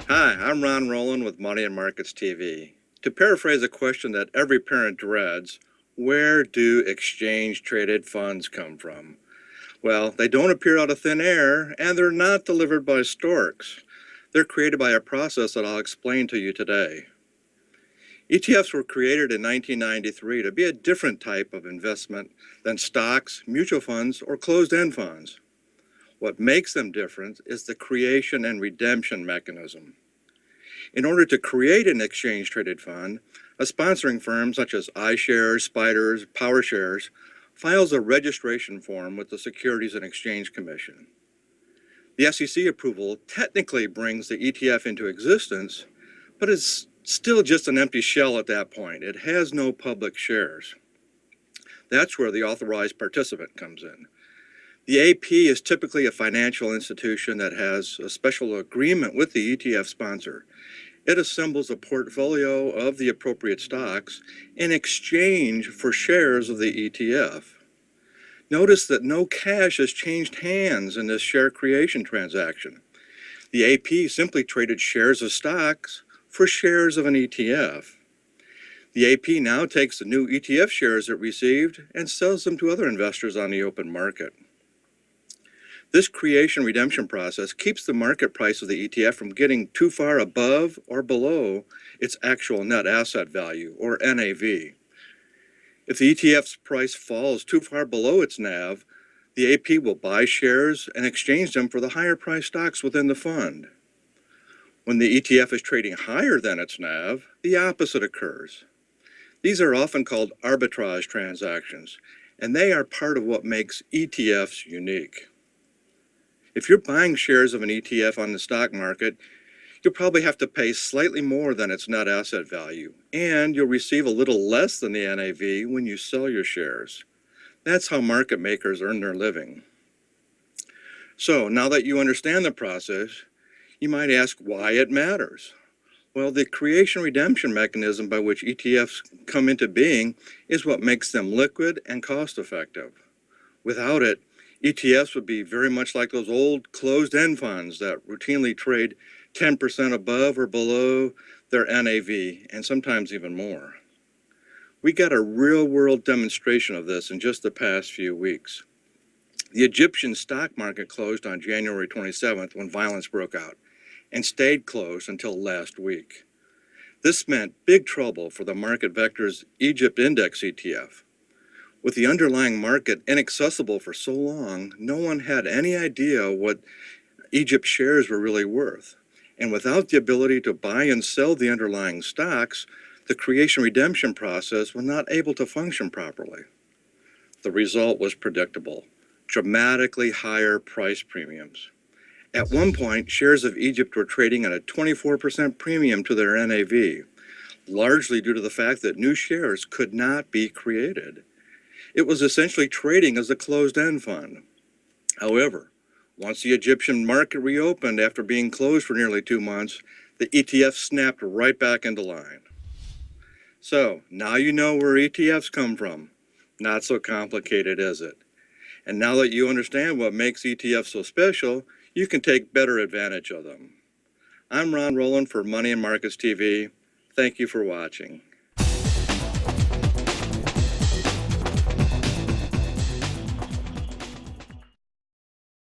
Hi, I'm Rowland with Money and Markets TV. To paraphrase a question that every parent dreads, where do exchange traded funds come from? Well, they don't appear out of thin air, and they're not delivered by storks. They're created by a process that I'll explain to you today. ETFs were created in 1993 to be a different type of investment than stocks, mutual funds, or closed-end funds. What makes them different is the creation and redemption mechanism. In order to create an exchange-traded fund, a sponsoring firm such as iShares, Spiders, PowerShares files a registration form with the Securities and Exchange Commission. The SEC approval technically brings the ETF into existence, but it's still just an empty shell at that point. It has no public shares. That's where the authorized participant comes in. The AP is typically a financial institution that has a special agreement with the ETF sponsor. It assembles a portfolio of the appropriate stocks in exchange for shares of the ETF. Notice that no cash has changed hands in this share creation transaction. The AP simply traded shares of stocks for shares of an ETF. The AP now takes the new ETF shares it received and sells them to other investors on the open market. This creation redemption process keeps the market price of the ETF from getting too far above or below its actual net asset value, or NAV. If the ETF's price falls too far below its NAV, the AP will buy shares and exchange them for the higher priced stocks within the fund. When the ETF is trading higher than its NAV, the opposite occurs. These are often called arbitrage transactions, and they are part of what makes ETFs unique. If you're buying shares of an ETF on the stock market, you'll probably have to pay slightly more than its net asset value, and you'll receive a little less than the NAV when you sell your shares. That's how market makers earn their living. So now that you understand the process, you might ask why it matters. Well, the creation redemption mechanism by which ETFs come into being is what makes them liquid and cost effective. Without it, ETFs would be very much like those old closed-end funds that routinely trade 10% above or below their NAV, and sometimes even more. We got a real-world demonstration of this in just the past few weeks. The Egyptian stock market closed on January 27th when violence broke out, and stayed closed until last week. This meant big trouble for the Market Vector's Egypt Index ETF. With the underlying market inaccessible for so long, no one had any idea what Egypt shares were really worth. And without the ability to buy and sell the underlying stocks, the creation redemption process was not able to function properly. The result was predictable: dramatically higher price premiums. At one point, shares of Egypt were trading at a 24% premium to their NAV, largely due to the fact that new shares could not be created. It was essentially trading as a closed-end fund. However, once the Egyptian market reopened after being closed for nearly 2 months, the ETF snapped right back into line. So, now you know where ETFs come from. Not so complicated, is it? And now that you understand what makes ETFs so special, you can take better advantage of them. I'm Ron Rowland for Money and Markets TV. Thank you for watching.